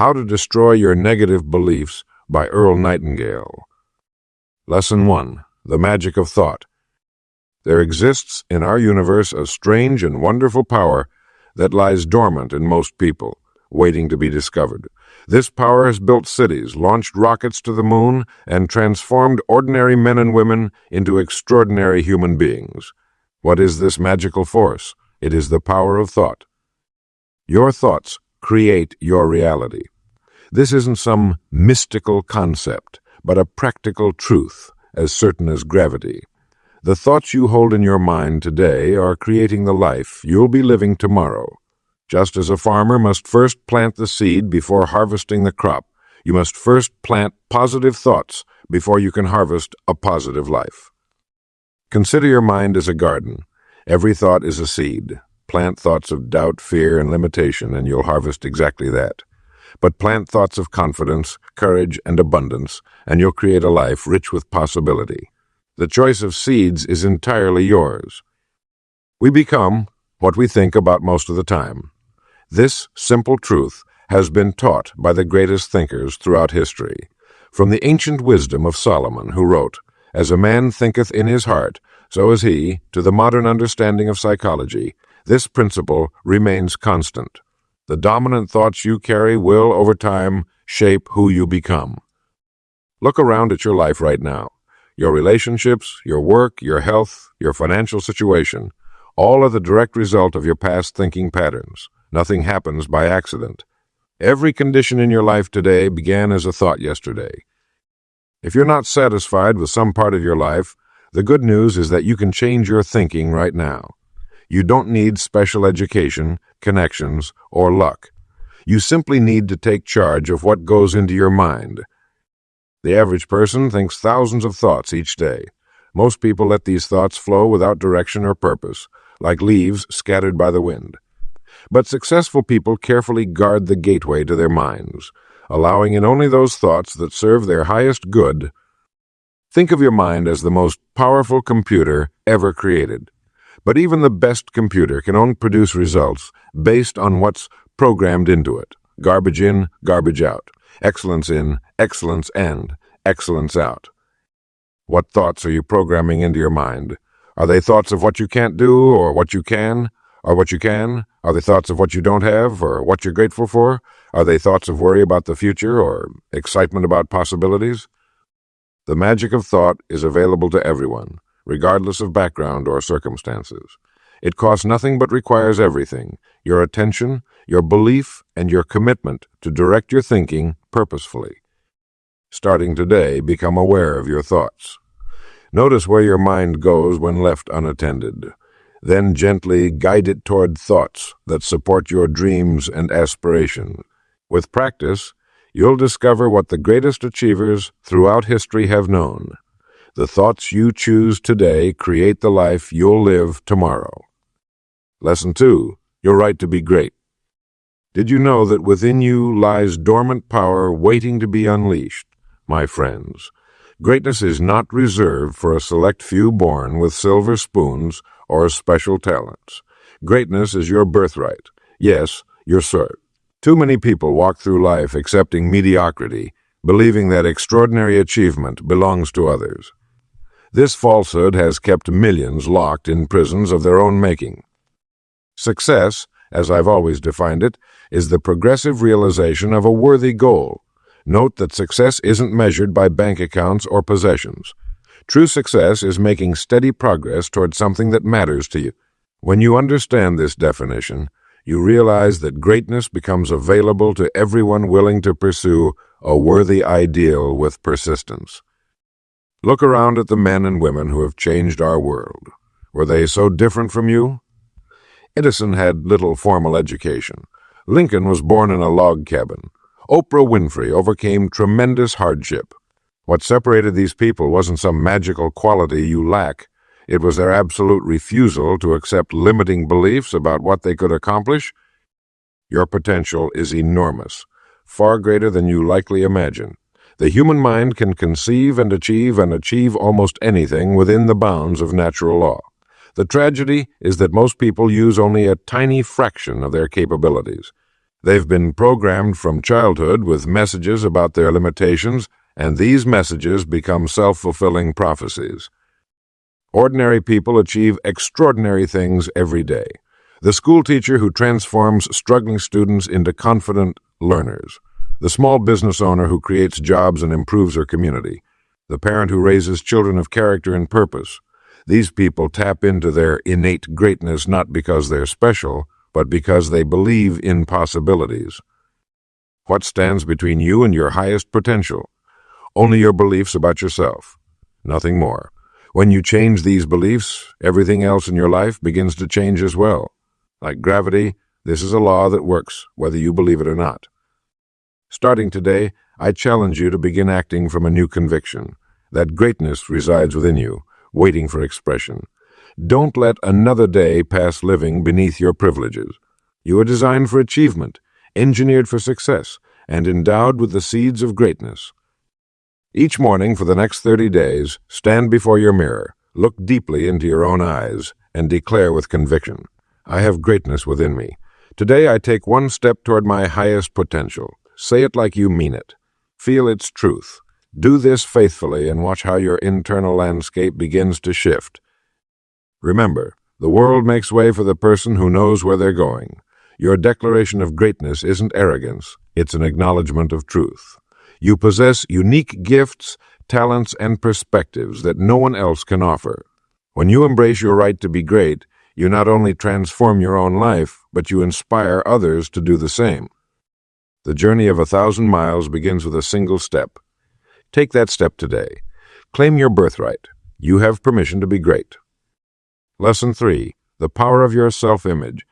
How to Destroy Your Negative Beliefs by Earl Nightingale. Lesson 1. The Magic of Thought. There exists in our universe a strange and wonderful power that lies dormant in most people, waiting to be discovered. This power has built cities, launched rockets to the moon, and transformed ordinary men and women into extraordinary human beings. What is this magical force? It is the power of thought. Your thoughts create your reality. This isn't some mystical concept, but a practical truth, as certain as gravity. The thoughts you hold in your mind today are creating the life you'll be living tomorrow. Just as a farmer must first plant the seed before harvesting the crop, you must first plant positive thoughts before you can harvest a positive life. Consider your mind as a garden. Every thought is a seed. Plant thoughts of doubt, fear, and limitation, and you'll harvest exactly that. But plant thoughts of confidence, courage, and abundance, and you'll create a life rich with possibility. The choice of seeds is entirely yours. We become what we think about most of the time. This simple truth has been taught by the greatest thinkers throughout history. From the ancient wisdom of Solomon, who wrote, "As a man thinketh in his heart, so is he," to the modern understanding of psychology, this principle remains constant. The dominant thoughts you carry will, over time, shape who you become. Look around at your life right now. Your relationships, your work, your health, your financial situation, all are the direct result of your past thinking patterns. Nothing happens by accident. Every condition in your life today began as a thought yesterday. If you're not satisfied with some part of your life, the good news is that you can change your thinking right now. You don't need special education, connections, or luck. You simply need to take charge of what goes into your mind. The average person thinks thousands of thoughts each day. Most people let these thoughts flow without direction or purpose, like leaves scattered by the wind. But successful people carefully guard the gateway to their minds, allowing in only those thoughts that serve their highest good. Think of your mind as the most powerful computer ever created. But even the best computer can only produce results based on what's programmed into it. Garbage in, garbage out. Excellence in, excellence and excellence out. What thoughts are you programming into your mind? Are they thoughts of what you can't do, or what you can, or what you can? Are they thoughts of what you don't have, or what you're grateful for? Are they thoughts of worry about the future, or excitement about possibilities? The magic of thought is available to everyone, regardless of background or circumstances. It costs nothing but requires everything: your attention, your belief, and your commitment to direct your thinking purposefully. Starting today, become aware of your thoughts. Notice where your mind goes when left unattended. Then gently guide it toward thoughts that support your dreams and aspirations. With practice, you'll discover what the greatest achievers throughout history have known. The thoughts you choose today create the life you'll live tomorrow. Lesson 2. Your right to be great. Did you know that within you lies dormant power waiting to be unleashed? My friends, greatness is not reserved for a select few born with silver spoons or special talents. Greatness is your birthright. Yes, your cert. Too many people walk through life accepting mediocrity, believing that extraordinary achievement belongs to others. This falsehood has kept millions locked in prisons of their own making. Success, as I've always defined it, is the progressive realization of a worthy goal. Note that success isn't measured by bank accounts or possessions. True success is making steady progress toward something that matters to you. When you understand this definition, you realize that greatness becomes available to everyone willing to pursue a worthy ideal with persistence. Look around at the men and women who have changed our world. Were they so different from you? Edison had little formal education. Lincoln was born in a log cabin. Oprah Winfrey overcame tremendous hardship. What separated these people wasn't some magical quality you lack. It was their absolute refusal to accept limiting beliefs about what they could accomplish. Your potential is enormous, far greater than you likely imagine. The human mind can conceive and achieve almost anything within the bounds of natural law. The tragedy is that most people use only a tiny fraction of their capabilities. They've been programmed from childhood with messages about their limitations, and these messages become self-fulfilling prophecies. Ordinary people achieve extraordinary things every day. The school teacher who transforms struggling students into confident learners. The small business owner who creates jobs and improves her community. The parent who raises children of character and purpose. These people tap into their innate greatness not because they're special, but because they believe in possibilities. What stands between you and your highest potential? Only your beliefs about yourself. Nothing more. When you change these beliefs, everything else in your life begins to change as well. Like gravity, this is a law that works, whether you believe it or not. Starting today, I challenge you to begin acting from a new conviction, that greatness resides within you, waiting for expression. Don't let another day pass living beneath your privileges. You are designed for achievement, engineered for success, and endowed with the seeds of greatness. Each morning for the next 30 days, stand before your mirror, look deeply into your own eyes, and declare with conviction, I have greatness within me. Today I take one step toward my highest potential. Say it like you mean it. Feel its truth. Do this faithfully and watch how your internal landscape begins to shift. Remember, the world makes way for the person who knows where they're going. Your declaration of greatness isn't arrogance, it's an acknowledgement of truth. You possess unique gifts, talents, and perspectives that no one else can offer. When you embrace your right to be great, you not only transform your own life, but you inspire others to do the same. The journey of 1,000 miles begins with a single step. Take that step today. Claim your birthright. You have permission to be great. Lesson 3. The power of your self-image.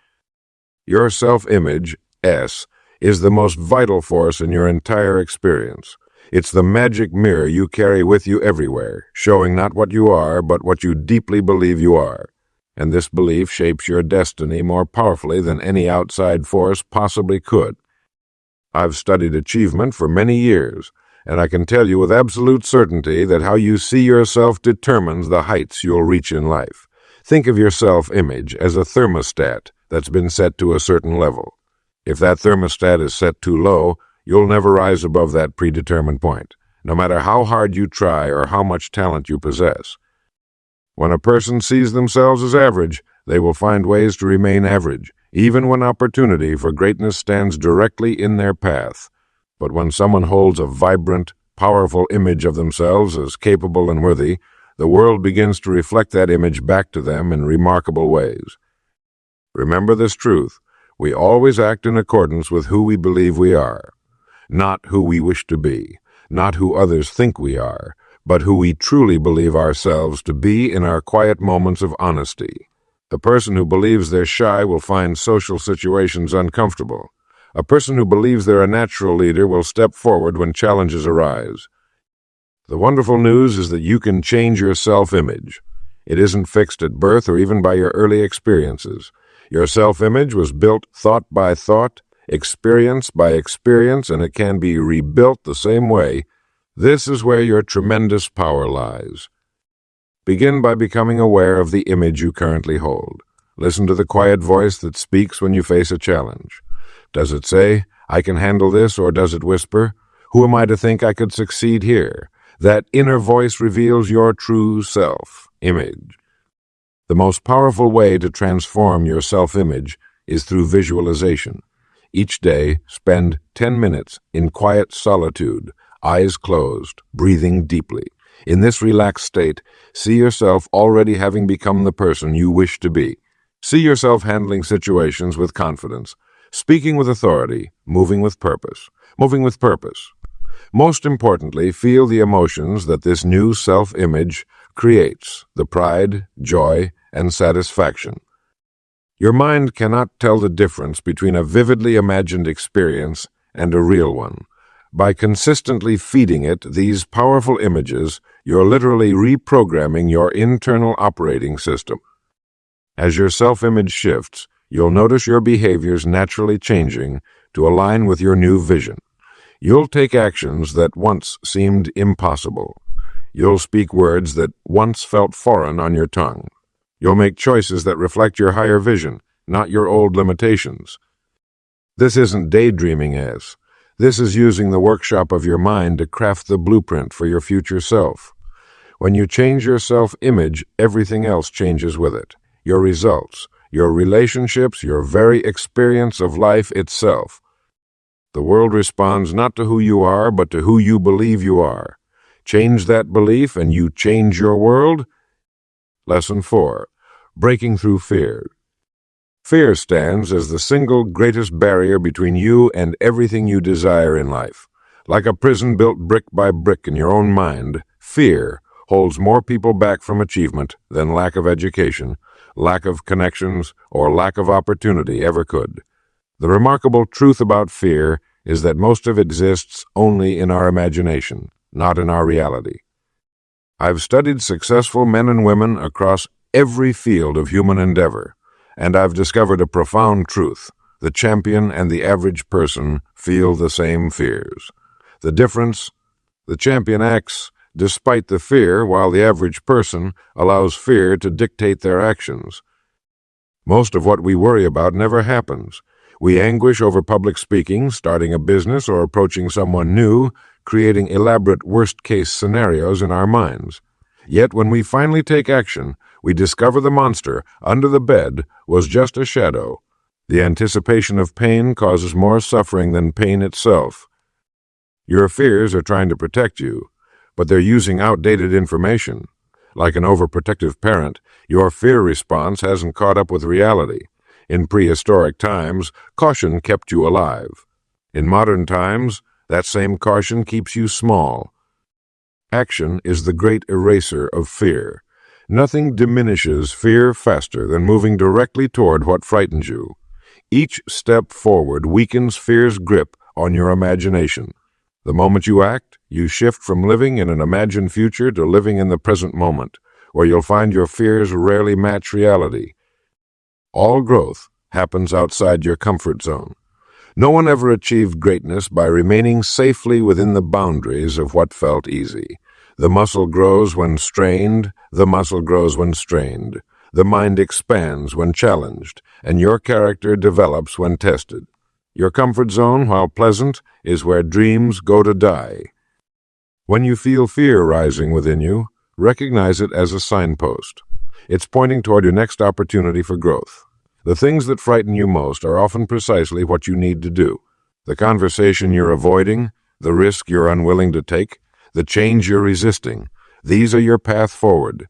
Your self-image, S, is the most vital force in your entire experience. It's the magic mirror you carry with you everywhere, showing not what you are, but what you deeply believe you are. And this belief shapes your destiny more powerfully than any outside force possibly could. I've studied achievement for many years, and I can tell you with absolute certainty that how you see yourself determines the heights you'll reach in life. Think of your self-image as a thermostat that's been set to a certain level. If that thermostat is set too low, you'll never rise above that predetermined point, no matter how hard you try or how much talent you possess. When a person sees themselves as average, they will find ways to remain average, even when opportunity for greatness stands directly in their path. But when someone holds a vibrant, powerful image of themselves as capable and worthy, the world begins to reflect that image back to them in remarkable ways. Remember this truth. We always act in accordance with who we believe we are, not who we wish to be, not who others think we are, but who we truly believe ourselves to be in our quiet moments of honesty. The person who believes they're shy will find social situations uncomfortable. A person who believes they're a natural leader will step forward when challenges arise. The wonderful news is that you can change your self-image. It isn't fixed at birth or even by your early experiences. Your self-image was built thought by thought, experience by experience, and it can be rebuilt the same way. This is where your tremendous power lies. Begin by becoming aware of the image you currently hold. Listen to the quiet voice that speaks when you face a challenge. Does it say, I can handle this, or does it whisper, who am I to think I could succeed here? That inner voice reveals your true self-image. The most powerful way to transform your self-image is through visualization. Each day, spend 10 minutes in quiet solitude, eyes closed, breathing deeply. In this relaxed state, see yourself already having become the person you wish to be. See yourself handling situations with confidence, speaking with authority, moving with purpose. Most importantly, feel the emotions that this new self-image creates, the pride, joy, and satisfaction. Your mind cannot tell the difference between a vividly imagined experience and a real one. By consistently feeding it these powerful images, you're literally reprogramming your internal operating system. As your self-image shifts, you'll notice your behaviors naturally changing to align with your new vision. You'll take actions that once seemed impossible. You'll speak words that once felt foreign on your tongue. You'll make choices that reflect your higher vision, not your old limitations. This isn't daydreaming as. This is using the workshop of your mind to craft the blueprint for your future self. When you change your self-image, everything else changes with it. Your results, your relationships, your very experience of life itself. The world responds not to who you are, but to who you believe you are. Change that belief and you change your world. Lesson 4. Breaking through fear. Fear stands as the single greatest barrier between you and everything you desire in life. Like a prison built brick by brick in your own mind, fear holds more people back from achievement than lack of education, lack of connections, or lack of opportunity ever could. The remarkable truth about fear is that most of it exists only in our imagination, not in our reality. I've studied successful men and women across every field of human endeavor, and I've discovered a profound truth. The champion and the average person feel the same fears. The difference? The champion acts despite the fear, while the average person allows fear to dictate their actions. Most of what we worry about never happens. We anguish over public speaking, starting a business, or approaching someone new, creating elaborate worst-case scenarios in our minds. Yet when we finally take action, we discover the monster under the bed was just a shadow. The anticipation of pain causes more suffering than pain itself. Your fears are trying to protect you, but they're using outdated information. Like an overprotective parent, your fear response hasn't caught up with reality. In prehistoric times, caution kept you alive. In modern times, that same caution keeps you small. Action is the great eraser of fear. Nothing diminishes fear faster than moving directly toward what frightens you. Each step forward weakens fear's grip on your imagination. The moment you act, you shift from living in an imagined future to living in the present moment, where you'll find your fears rarely match reality. All growth happens outside your comfort zone. No one ever achieved greatness by remaining safely within the boundaries of what felt easy. The muscle grows when strained, the muscle grows when strained. The mind expands when challenged, and your character develops when tested. Your comfort zone, while pleasant, is where dreams go to die. When you feel fear rising within you, recognize it as a signpost. It's pointing toward your next opportunity for growth. The things that frighten you most are often precisely what you need to do. The conversation you're avoiding, the risk you're unwilling to take, the change you're resisting, these are your path forward.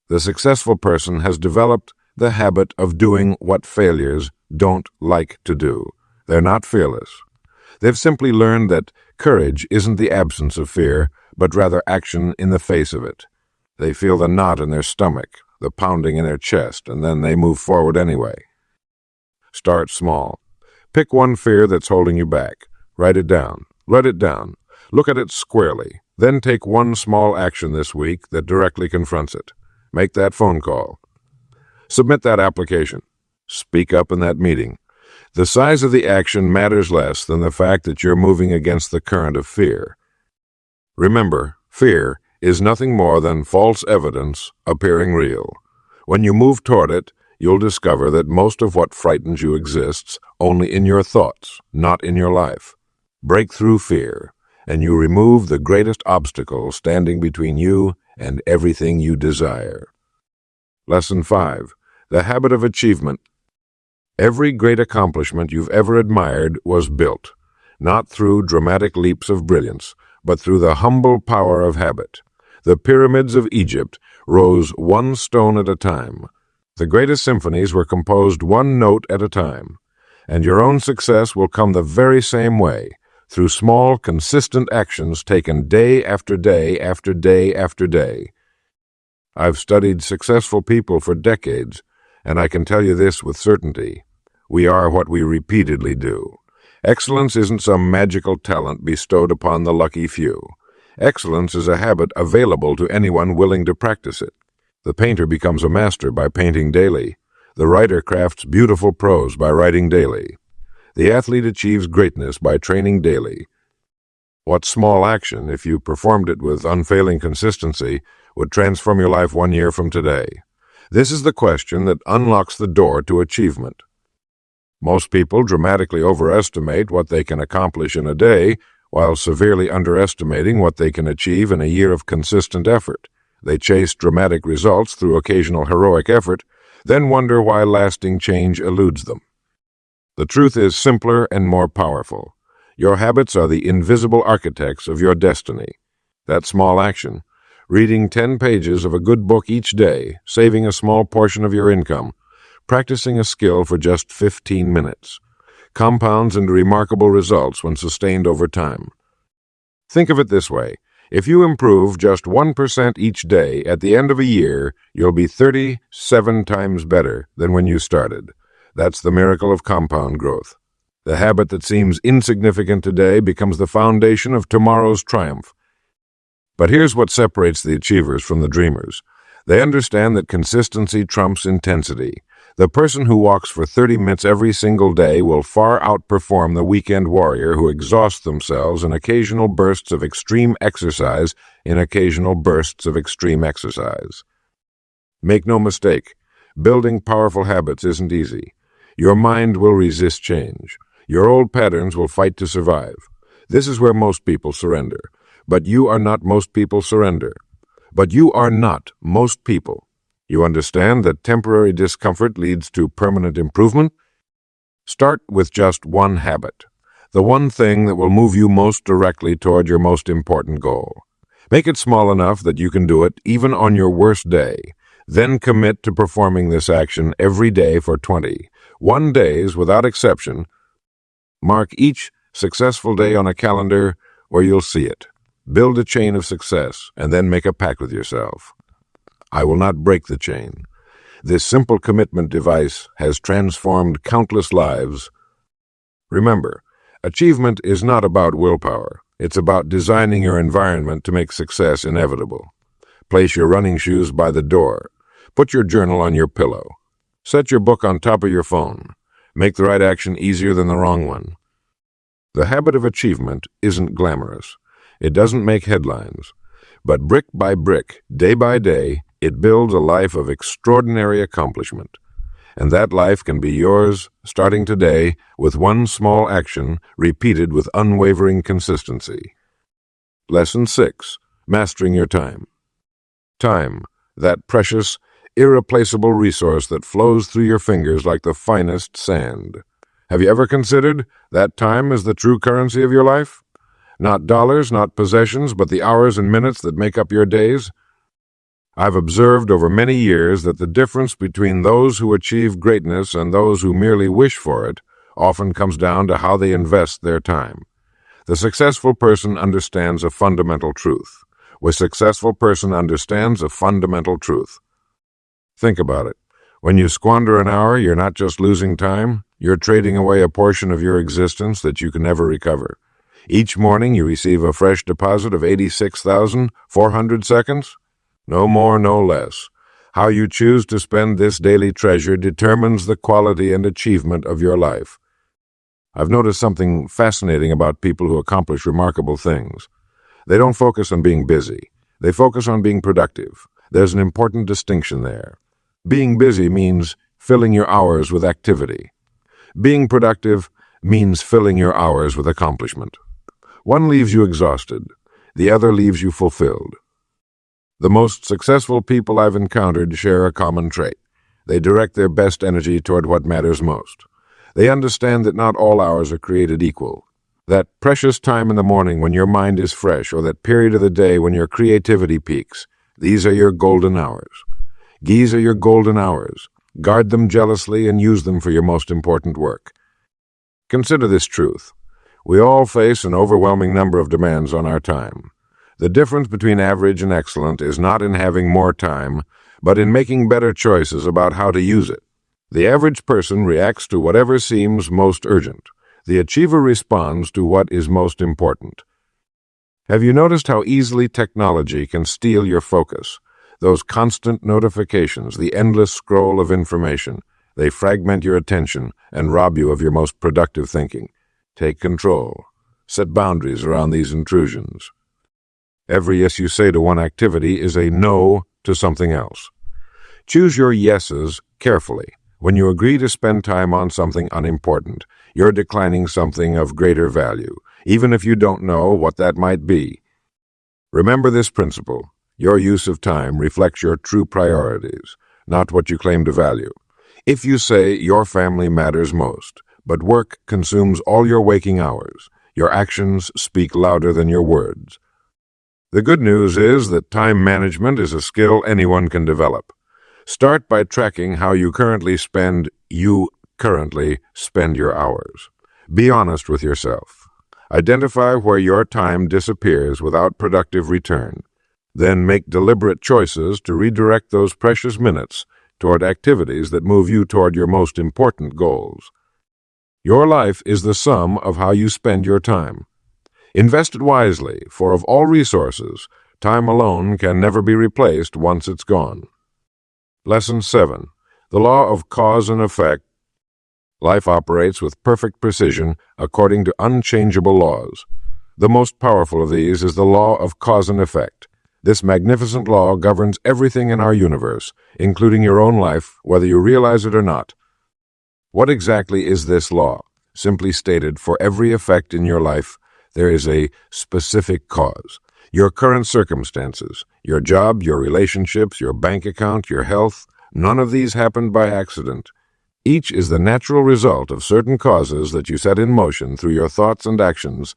The successful person has developed the habit of doing what failures don't like to do. They're not fearless. They've simply learned that courage isn't the absence of fear, but rather action in the face of it. They feel the knot in their stomach, the pounding in their chest, and then they move forward anyway. Start small. Pick one fear that's holding you back. Write it down. Write it down. Look at it squarely. Then take one small action this week that directly confronts it. Make that phone call. Submit that application. Speak up in that meeting. The size of the action matters less than the fact that you're moving against the current of fear. Remember, fear is nothing more than false evidence appearing real. When you move toward it, you'll discover that most of what frightens you exists only in your thoughts, not in your life. Break through fear, and you remove the greatest obstacle standing between you and everything you desire. Lesson 5. The habit of achievement. Every great accomplishment you've ever admired was built, not through dramatic leaps of brilliance, but through the humble power of habit. The pyramids of Egypt rose one stone at a time. The greatest symphonies were composed one note at a time. And your own success will come the very same way, through small, consistent actions taken day after day after day after day. I've studied successful people for decades, and I can tell you this with certainty. We are what we repeatedly do. Excellence isn't some magical talent bestowed upon the lucky few. Excellence is a habit available to anyone willing to practice it. The painter becomes a master by painting daily. The writer crafts beautiful prose by writing daily. The athlete achieves greatness by training daily. What small action, if you performed it with unfailing consistency, would transform your life 1 year from today? This is the question that unlocks the door to achievement. Most people dramatically overestimate what they can accomplish in a day, while severely underestimating what they can achieve in a year of consistent effort. They chase dramatic results through occasional heroic effort, then wonder why lasting change eludes them. The truth is simpler and more powerful. Your habits are the invisible architects of your destiny. That small action, reading 10 pages of a good book each day, saving a small portion of your income, practicing a skill for just 15 minutes, compounds into remarkable results when sustained over time. Think of it this way. If you improve just 1% each day, at the end of a year, you'll be 37 times better than when you started. That's the miracle of compound growth. The habit that seems insignificant today becomes the foundation of tomorrow's triumph. But here's what separates the achievers from the dreamers. They understand that consistency trumps intensity. The person who walks for 30 minutes every single day will far outperform the weekend warrior who exhausts themselves in occasional bursts of extreme exercise. Make no mistake, building powerful habits isn't easy. Your mind will resist change. Your old patterns will fight to survive. This is where most people surrender. But you are not most people surrender. But you are not most people. You understand that temporary discomfort leads to permanent improvement? Start with just one habit, the one thing that will move you most directly toward your most important goal. Make it small enough that you can do it even on your worst day. Then commit to performing this action every day for 21 days without exception. Mark each successful day on a calendar where you'll see it. Build a chain of success and then make a pact with yourself. I will not break the chain. This simple commitment device has transformed countless lives. Remember, achievement is not about willpower. It's about designing your environment to make success inevitable. Place your running shoes by the door. Put your journal on your pillow. Set your book on top of your phone. Make the right action easier than the wrong one. The habit of achievement isn't glamorous. It doesn't make headlines. But brick by brick, day by day, it builds a life of extraordinary accomplishment. And that life can be yours starting today with one small action repeated with unwavering consistency. Lesson 6. Mastering your time. Time, that precious, irreplaceable resource that flows through your fingers like the finest sand. Have you ever considered that time is the true currency of your life? Not dollars, not possessions, but the hours and minutes that make up your days? I've observed over many years that the difference between those who achieve greatness and those who merely wish for it often comes down to how they invest their time. The successful person understands a fundamental truth. A successful person understands a fundamental truth. Think about it. When you squander an hour, you're not just losing time, you're trading away a portion of your existence that you can never recover. Each morning you receive a fresh deposit of 86,400 seconds. No more, no less. How you choose to spend this daily treasure determines the quality and achievement of your life. I've noticed something fascinating about people who accomplish remarkable things. They don't focus on being busy. They focus on being productive. There's an important distinction there. Being busy means filling your hours with activity. Being productive means filling your hours with accomplishment. One leaves you exhausted. The other leaves you fulfilled. The most successful people I've encountered share a common trait. They direct their best energy toward what matters most. They understand that not all hours are created equal. That precious time in the morning when your mind is fresh, or that period of the day when your creativity peaks, these are your golden hours. These are your golden hours. Guard them jealously and use them for your most important work. Consider this truth. We all face an overwhelming number of demands on our time. The difference between average and excellent is not in having more time, but in making better choices about how to use it. The average person reacts to whatever seems most urgent. The achiever responds to what is most important. Have you noticed how easily technology can steal your focus? Those constant notifications, the endless scroll of information, they fragment your attention and rob you of your most productive thinking. Take control. Set boundaries around these intrusions. Every yes you say to one activity is a no to something else. Choose your yeses carefully. When you agree to spend time on something unimportant, you're declining something of greater value, even if you don't know what that might be. Remember this principle. Your use of time reflects your true priorities, not what you claim to value. If you say your family matters most, but work consumes all your waking hours, your actions speak louder than your words. The good news is that time management is a skill anyone can develop. Start by tracking how you currently spend your hours. Be honest with yourself. Identify where your time disappears without productive return. Then make deliberate choices to redirect those precious minutes toward activities that move you toward your most important goals. Your life is the sum of how you spend your time. Invest it wisely, for of all resources, time alone can never be replaced once it's gone. Lesson 7. The law of cause and effect. Life operates with perfect precision according to unchangeable laws. The most powerful of these is the law of cause and effect. This magnificent law governs everything in our universe, including your own life, whether you realize it or not. What exactly is this law? Simply stated, for every effect in your life, there is a specific cause. Your current circumstances, your job, your relationships, your bank account, your health, none of these happened by accident. Each is the natural result of certain causes that you set in motion through your thoughts and actions.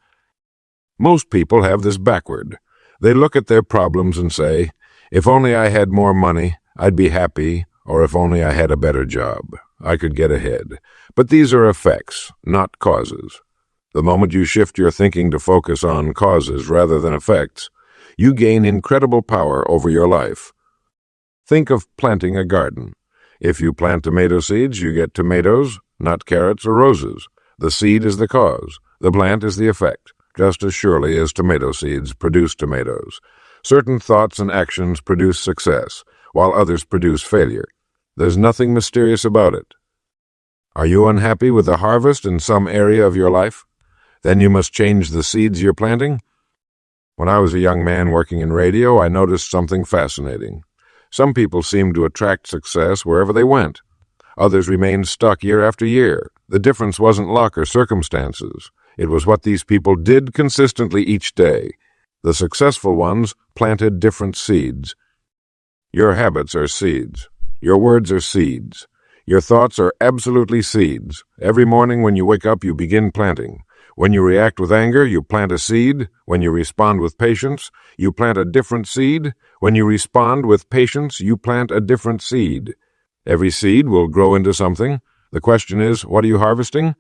Most people have this backward. They look at their problems and say, if only I had more money, I'd be happy, or if only I had a better job, I could get ahead. But these are effects, not causes. The moment you shift your thinking to focus on causes rather than effects, you gain incredible power over your life. Think of planting a garden. If you plant tomato seeds, you get tomatoes, not carrots or roses. The seed is the cause. The plant is the effect, just as surely as tomato seeds produce tomatoes. Certain thoughts and actions produce success, while others produce failure. There's nothing mysterious about it. Are you unhappy with the harvest in some area of your life? Then you must change the seeds you're planting. When I was a young man working in radio, I noticed something fascinating. Some people seemed to attract success wherever they went. Others remained stuck year after year. The difference wasn't luck or circumstances. It was what these people did consistently each day. The successful ones planted different seeds. Your habits are seeds. Your words are seeds. Your thoughts are absolutely seeds. Every morning when you wake up, you begin planting. When you react with anger, you plant a seed. When you respond with patience, you plant a different seed. When you respond with patience, you plant a different seed. Every seed will grow into something. The question is, what are you harvesting?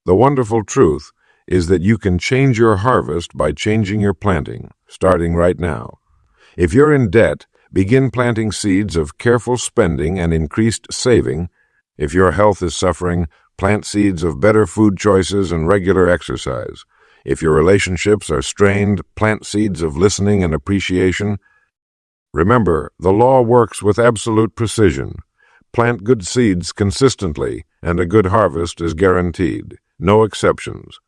The wonderful truth is that you can change your harvest by changing your planting, starting right now. If you're in debt, begin planting seeds of careful spending and increased saving. If your health is suffering, plant seeds of better food choices and regular exercise. If your relationships are strained, plant seeds of listening and appreciation. Remember, the law works with absolute precision. Plant good seeds consistently, and a good harvest is guaranteed. No exceptions.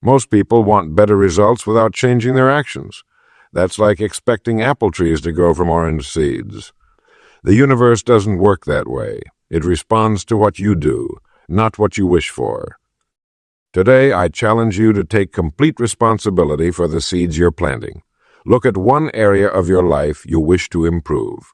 Most people want better results without changing their actions. That's like expecting apple trees to grow from orange seeds. The universe doesn't work that way. It responds to what you do, not what you wish for. Today, I challenge you to take complete responsibility for the seeds you're planting. Look at one area of your life you wish to improve.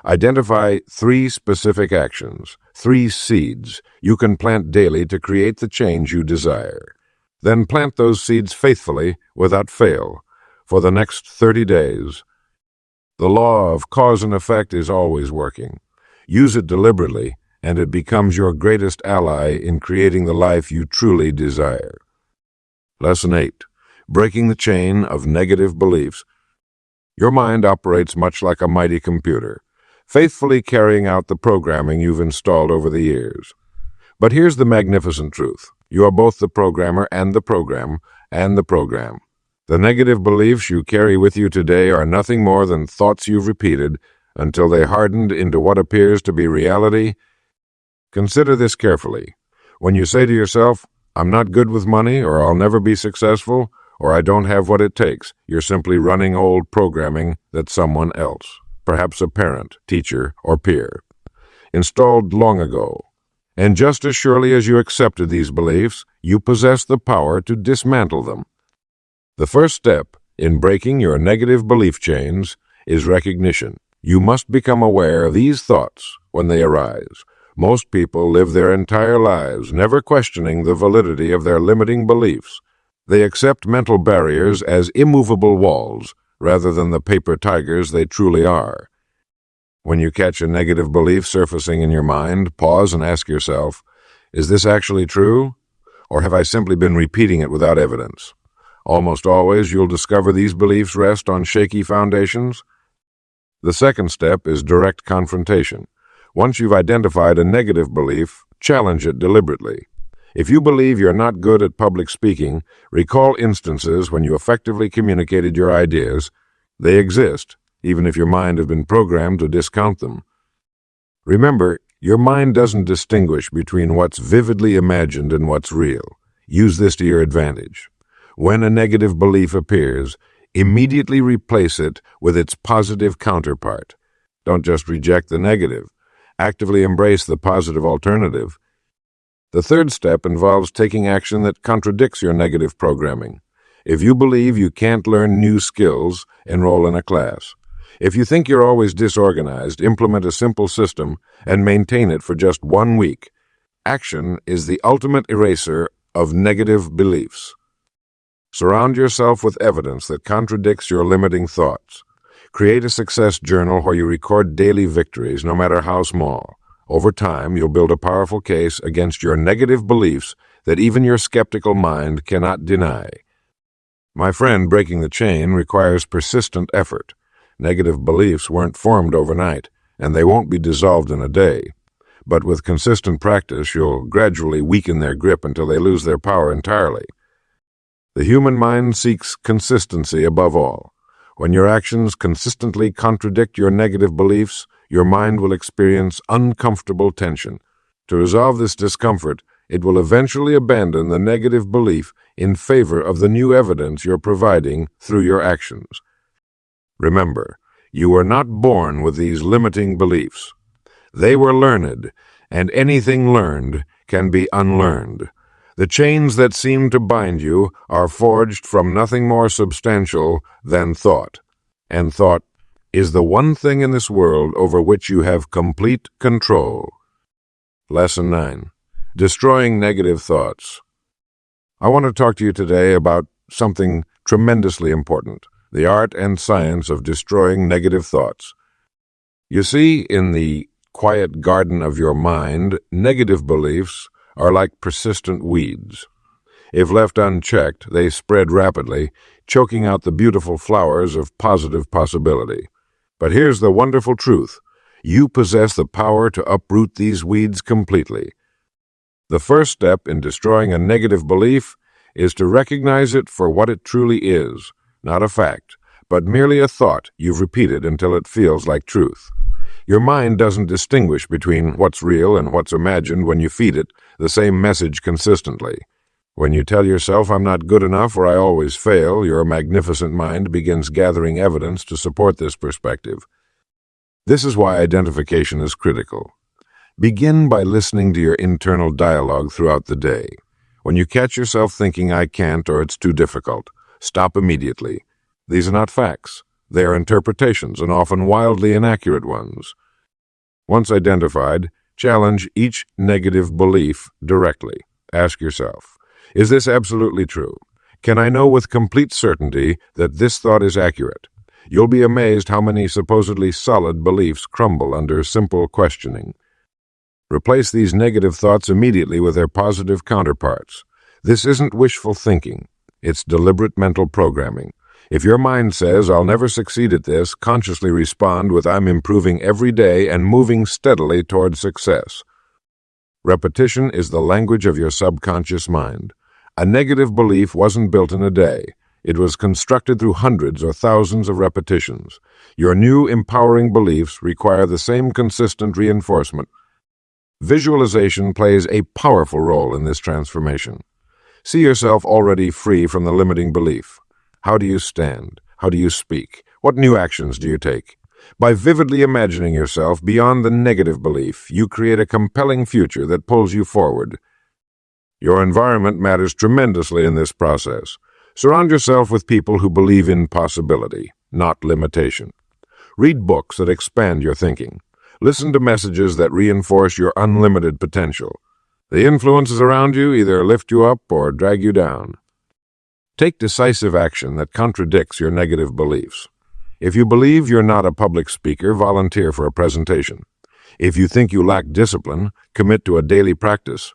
Identify 3 specific actions, 3 seeds you can plant daily to create the change you desire. Then plant those seeds faithfully, without fail, for the next 30 days. The law of cause and effect is always working. Use it deliberately, and it becomes your greatest ally in creating the life you truly desire. Lesson 8. Breaking the chain of negative beliefs. Your mind operates much like a mighty computer, faithfully carrying out the programming you've installed over the years. But here's the magnificent truth. You are both the programmer and the program, and the program. The negative beliefs you carry with you today are nothing more than thoughts you've repeated until they hardened into what appears to be reality. Consider this carefully. When you say to yourself, I'm not good with money, or I'll never be successful, or I don't have what it takes, you're simply running old programming that someone else, perhaps a parent, teacher, or peer, installed long ago. And just as surely as you accepted these beliefs, you possess the power to dismantle them. The first step in breaking your negative belief chains is recognition. You must become aware of these thoughts when they arise. Most people live their entire lives never questioning the validity of their limiting beliefs. They accept mental barriers as immovable walls rather than the paper tigers they truly are. When you catch a negative belief surfacing in your mind, pause and ask yourself, is this actually true? Or have I simply been repeating it without evidence? Almost always you'll discover these beliefs rest on shaky foundations. The second step is direct confrontation. Once you've identified a negative belief, challenge it deliberately. If you believe you're not good at public speaking, recall instances when you effectively communicated your ideas. They exist, even if your mind has been programmed to discount them. Remember, your mind doesn't distinguish between what's vividly imagined and what's real. Use this to your advantage. When a negative belief appears, immediately replace it with its positive counterpart. Don't just reject the negative. Actively embrace the positive alternative. The third step involves taking action that contradicts your negative programming. If you believe you can't learn new skills, enroll in a class. If you think you're always disorganized, implement a simple system and maintain it for just 1 week. Action is the ultimate eraser of negative beliefs. Surround yourself with evidence that contradicts your limiting thoughts. Create a success journal where you record daily victories, no matter how small. Over time, you'll build a powerful case against your negative beliefs that even your skeptical mind cannot deny. My friend, breaking the chain requires persistent effort. Negative beliefs weren't formed overnight, and they won't be dissolved in a day. But with consistent practice, you'll gradually weaken their grip until they lose their power entirely. The human mind seeks consistency above all. When your actions consistently contradict your negative beliefs, your mind will experience uncomfortable tension. To resolve this discomfort, it will eventually abandon the negative belief in favor of the new evidence you're providing through your actions. Remember, you were not born with these limiting beliefs. They were learned, and anything learned can be unlearned. The chains that seem to bind you are forged from nothing more substantial than thought. And thought is the one thing in this world over which you have complete control. Lesson 9. Destroying negative thoughts. I want to talk to you today about something tremendously important, the art and science of destroying negative thoughts. You see, in the quiet garden of your mind, negative beliefs are like persistent weeds. If left unchecked, they spread rapidly, choking out the beautiful flowers of positive possibility. But here's the wonderful truth. You possess the power to uproot these weeds completely. The first step in destroying a negative belief is to recognize it for what it truly is, not a fact, but merely a thought you've repeated until it feels like truth. Your mind doesn't distinguish between what's real and what's imagined when you feed it the same message consistently. When you tell yourself, I'm not good enough or I always fail, your magnificent mind begins gathering evidence to support this perspective. This is why identification is critical. Begin by listening to your internal dialogue throughout the day. When you catch yourself thinking, I can't or it's too difficult, stop immediately. These are not facts. They are interpretations, and often wildly inaccurate ones. Once identified, challenge each negative belief directly. Ask yourself, is this absolutely true? Can I know with complete certainty that this thought is accurate? You'll be amazed how many supposedly solid beliefs crumble under simple questioning. Replace these negative thoughts immediately with their positive counterparts. This isn't wishful thinking. It's deliberate mental programming. If your mind says, I'll never succeed at this, consciously respond with, I'm improving every day and moving steadily toward success. Repetition is the language of your subconscious mind. A negative belief wasn't built in a day. It was constructed through hundreds or thousands of repetitions. Your new empowering beliefs require the same consistent reinforcement. Visualization plays a powerful role in this transformation. See yourself already free from the limiting belief. How do you stand? How do you speak? What new actions do you take? By vividly imagining yourself beyond the negative belief, you create a compelling future that pulls you forward. Your environment matters tremendously in this process. Surround yourself with people who believe in possibility, not limitation. Read books that expand your thinking. Listen to messages that reinforce your unlimited potential. The influences around you either lift you up or drag you down. Take decisive action that contradicts your negative beliefs. If you believe you're not a public speaker, volunteer for a presentation. If you think you lack discipline, commit to a daily practice.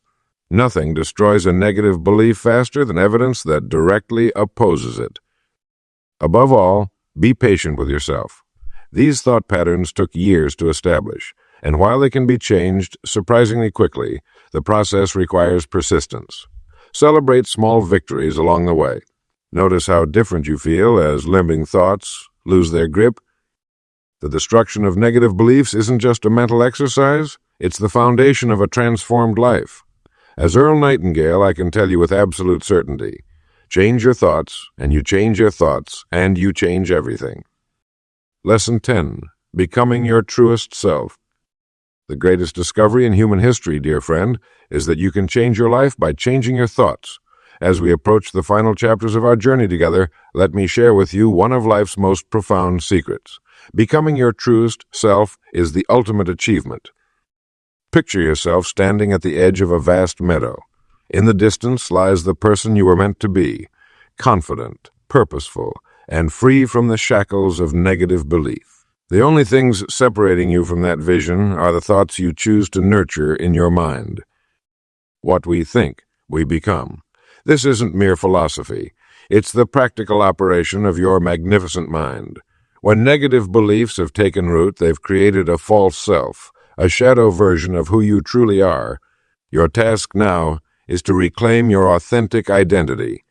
Nothing destroys a negative belief faster than evidence that directly opposes it. Above all, be patient with yourself. These thought patterns took years to establish, and while they can be changed surprisingly quickly, the process requires persistence. Celebrate small victories along the way. Notice how different you feel as limiting thoughts lose their grip. The destruction of negative beliefs isn't just a mental exercise, it's the foundation of a transformed life. As Earl Nightingale, I can tell you with absolute certainty, change your thoughts, and you change your thoughts, and you change everything. Lesson 10. Becoming your truest self. The greatest discovery in human history, dear friend, is that you can change your life by changing your thoughts. As we approach the final chapters of our journey together, let me share with you one of life's most profound secrets. Becoming your truest self is the ultimate achievement. Picture yourself standing at the edge of a vast meadow. In the distance lies the person you were meant to be, confident, purposeful, and free from the shackles of negative belief. The only things separating you from that vision are the thoughts you choose to nurture in your mind. What we think, we become. This isn't mere philosophy. It's the practical operation of your magnificent mind. When negative beliefs have taken root, they've created a false self, a shadow version of who you truly are. Your task now is to reclaim your authentic identity.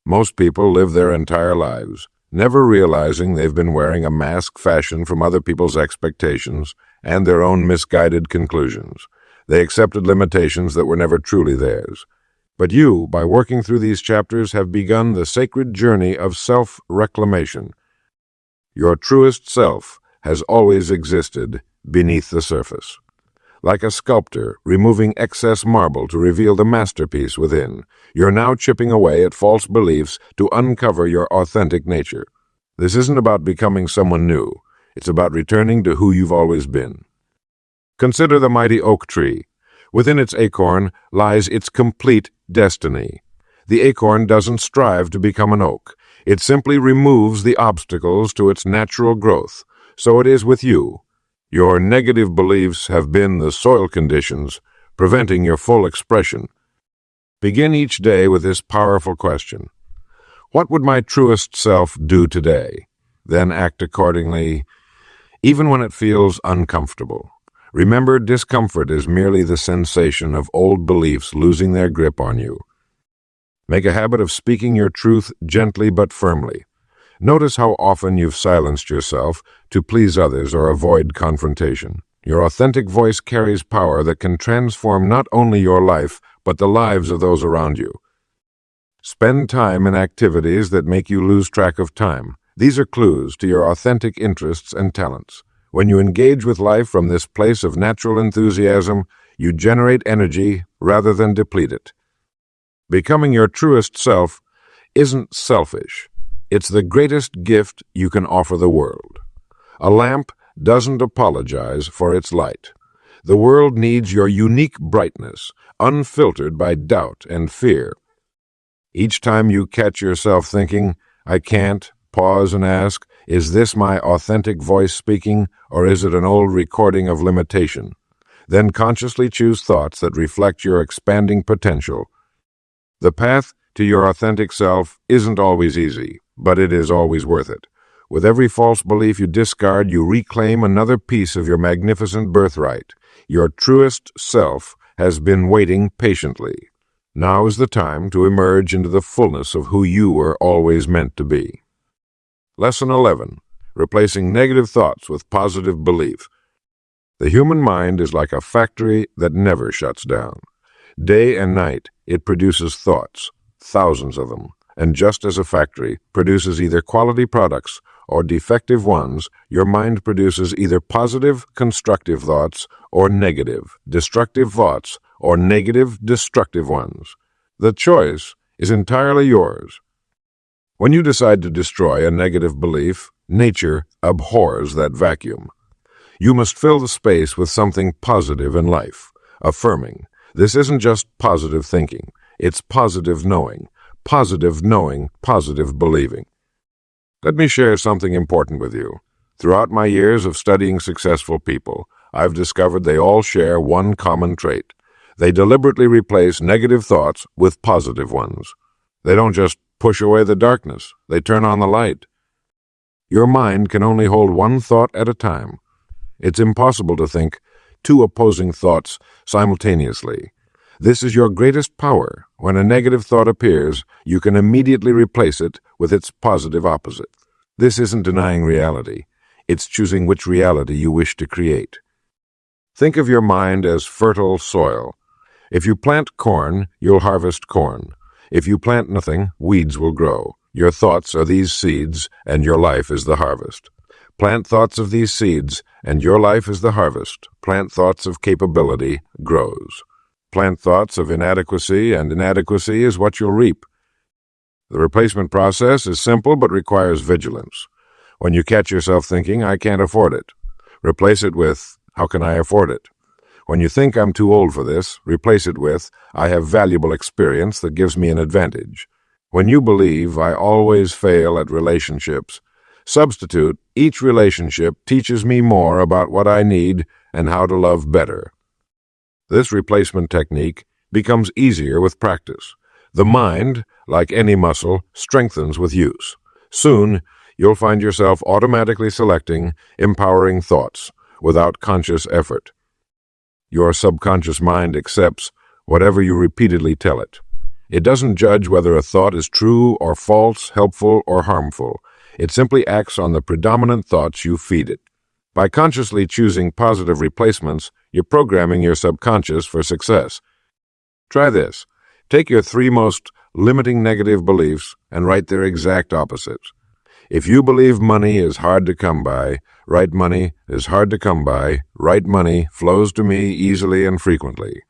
Most people live their entire lives, never realizing they've been wearing a mask fashioned from other people's expectations and their own misguided conclusions. They accepted limitations that were never truly theirs. But you, by working through these chapters, have begun the sacred journey of self-reclamation. Your truest self has always existed beneath the surface. Like a sculptor removing excess marble to reveal the masterpiece within, you're now chipping away at false beliefs to uncover your authentic nature. This isn't about becoming someone new. It's about returning to who you've always been. Consider the mighty oak tree. Within its acorn lies its complete destiny. The acorn doesn't strive to become an oak. It simply removes the obstacles to its natural growth. So it is with you. Your negative beliefs have been the soil conditions preventing your full expression. Begin each day with this powerful question. What would my truest self do today? Then act accordingly, even when it feels uncomfortable. Remember, discomfort is merely the sensation of old beliefs losing their grip on you. Make a habit of speaking your truth gently but firmly. Notice how often you've silenced yourself to please others or avoid confrontation. Your authentic voice carries power that can transform not only your life, but the lives of those around you. Spend time in activities that make you lose track of time. These are clues to your authentic interests and talents. When you engage with life from this place of natural enthusiasm, you generate energy rather than deplete it. Becoming your truest self isn't selfish. It's the greatest gift you can offer the world. A lamp doesn't apologize for its light. The world needs your unique brightness, unfiltered by doubt and fear. Each time you catch yourself thinking, "I can't," pause and ask, is this my authentic voice speaking, or is it an old recording of limitation? Then consciously choose thoughts that reflect your expanding potential. The path to your authentic self isn't always easy, but it is always worth it. With every false belief you discard, you reclaim another piece of your magnificent birthright. Your truest self has been waiting patiently. Now is the time to emerge into the fullness of who you were always meant to be. Lesson 11. Replacing negative thoughts with positive belief. The human mind is like a factory that never shuts down. Day and night, it produces thoughts, thousands of them, and just as a factory produces either quality products or defective ones, your mind produces either positive, constructive thoughts or negative, destructive thoughts or negative, destructive ones. The choice is entirely yours. When you decide to destroy a negative belief, nature abhors that vacuum. You must fill the space with something positive in life, affirming. This isn't just positive thinking, it's positive knowing, positive believing. Let me share something important with you. Throughout my years of studying successful people, I've discovered they all share one common trait. They deliberately replace negative thoughts with positive ones. They don't just push away the darkness, they turn on the light. Your mind can only hold one thought at a time. It's impossible to think two opposing thoughts simultaneously. This is your greatest power. When a negative thought appears, you can immediately replace it with its positive opposite. This isn't denying reality. It's choosing which reality you wish to create. Think of your mind as fertile soil. If you plant corn, you'll harvest corn. If you plant nothing, weeds will grow. Your thoughts are these seeds, and your life is the harvest. Plant thoughts of these seeds, and your life is the harvest. Plant thoughts of capability, grows. Plant thoughts of inadequacy, and inadequacy is what you'll reap. The replacement process is simple but requires vigilance. When you catch yourself thinking, I can't afford it, replace it with, how can I afford it? When you think I'm too old for this, replace it with, I have valuable experience that gives me an advantage. When you believe, I always fail at relationships, substitute, each relationship teaches me more about what I need and how to love better. This replacement technique becomes easier with practice. The mind, like any muscle, strengthens with use. Soon, you'll find yourself automatically selecting empowering thoughts without conscious effort. Your subconscious mind accepts whatever you repeatedly tell it. It doesn't judge whether a thought is true or false, helpful or harmful. It simply acts on the predominant thoughts you feed it. By consciously choosing positive replacements, you're programming your subconscious for success. Try this. Take your 3 most limiting negative beliefs and write their exact opposites. If you believe money is hard to come by, write money is hard to come by, write money flows to me easily and frequently.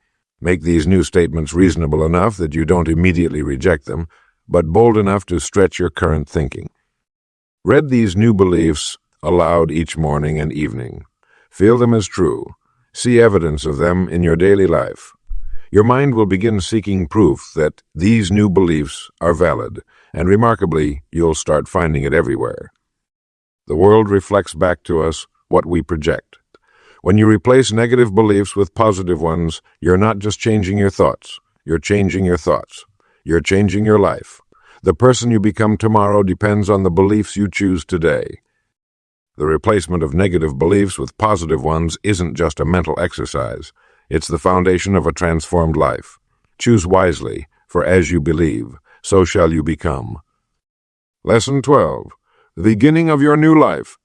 Make these new statements reasonable enough that you don't immediately reject them, but bold enough to stretch your current thinking. Read these new beliefs aloud each morning and evening. Feel them as true. See evidence of them in your daily life. Your mind will begin seeking proof that these new beliefs are valid, and remarkably, you'll start finding it everywhere. The world reflects back to us what we project. When you replace negative beliefs with positive ones, you're not just changing your thoughts. You're changing your thoughts. You're changing your life. The person you become tomorrow depends on the beliefs you choose today. The replacement of negative beliefs with positive ones isn't just a mental exercise. It's the foundation of a transformed life. Choose wisely, for as you believe, so shall you become. Lesson 12. The beginning of your new life.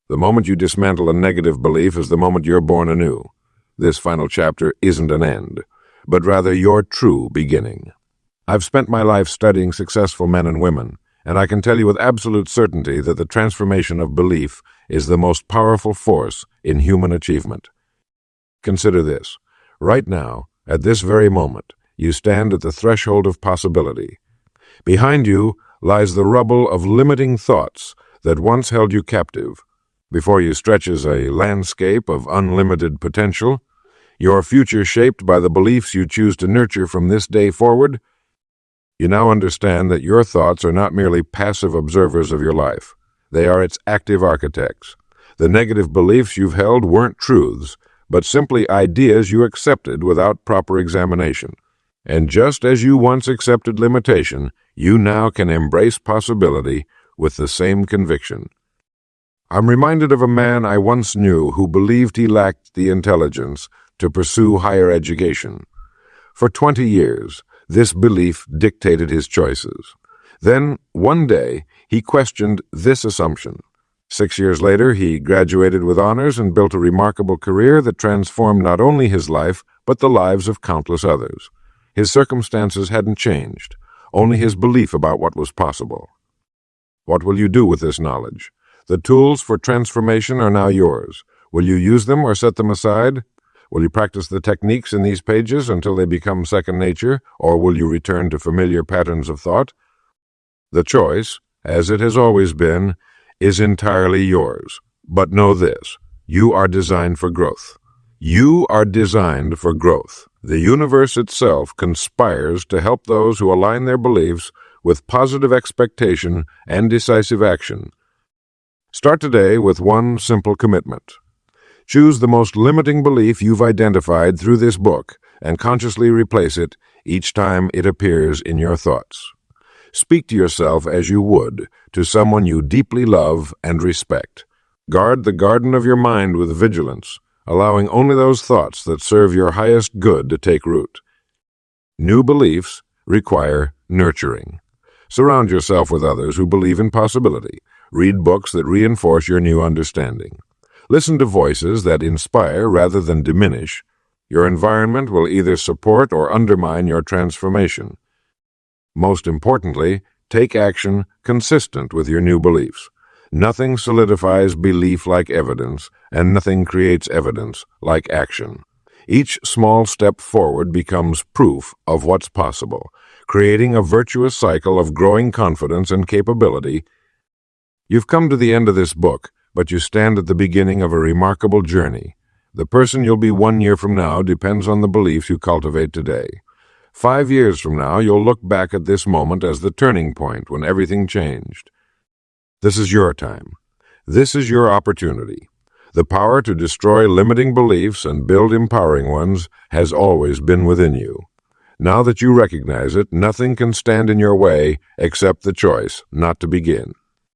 The moment you dismantle a negative belief is the moment you're born anew. This final chapter isn't an end, but rather your true beginning. I've spent my life studying successful men and women, and I can tell you with absolute certainty that the transformation of belief is the most powerful force in human achievement. Consider this. Right now, at this very moment, you stand at the threshold of possibility. Behind you lies the rubble of limiting thoughts that once held you captive. Before you stretches a landscape of unlimited potential, your future shaped by the beliefs you choose to nurture from this day forward. You now understand that your thoughts are not merely passive observers of your life. They are its active architects. The negative beliefs you've held weren't truths, but simply ideas you accepted without proper examination. And just as you once accepted limitation, you now can embrace possibility with the same conviction. I'm reminded of a man I once knew who believed he lacked the intelligence to pursue higher education. For 20 years, this belief dictated his choices. Then, one day, he questioned this assumption. 6 years later, he graduated with honors and built a remarkable career that transformed not only his life, but the lives of countless others. His circumstances hadn't changed, only his belief about what was possible. What will you do with this knowledge? The tools for transformation are now yours. Will you use them or set them aside? Will you practice the techniques in these pages until they become second nature, or will you return to familiar patterns of thought? The choice, as it has always been, is entirely yours. But know this, you are designed for growth. You are designed for growth. The universe itself conspires to help those who align their beliefs with positive expectation and decisive action. Start today with one simple commitment. Choose the most limiting belief you've identified through this book and consciously replace it each time it appears in your thoughts. Speak to yourself as you would to someone you deeply love and respect. Guard the garden of your mind with vigilance, allowing only those thoughts that serve your highest good to take root. New beliefs require nurturing. Surround yourself with others who believe in possibility. Read books that reinforce your new understanding. Listen to voices that inspire rather than diminish. Your environment will either support or undermine your transformation. Most importantly, take action consistent with your new beliefs. Nothing solidifies belief like evidence, and nothing creates evidence like action. Each small step forward becomes proof of what's possible, creating a virtuous cycle of growing confidence and capability. You've come to the end of this book, but you stand at the beginning of a remarkable journey. The person you'll be 1 year from now depends on the beliefs you cultivate today. 5 years from now, you'll look back at this moment as the turning point when everything changed. This is your time. This is your opportunity. The power to destroy limiting beliefs and build empowering ones has always been within you. Now that you recognize it, nothing can stand in your way except the choice not to begin.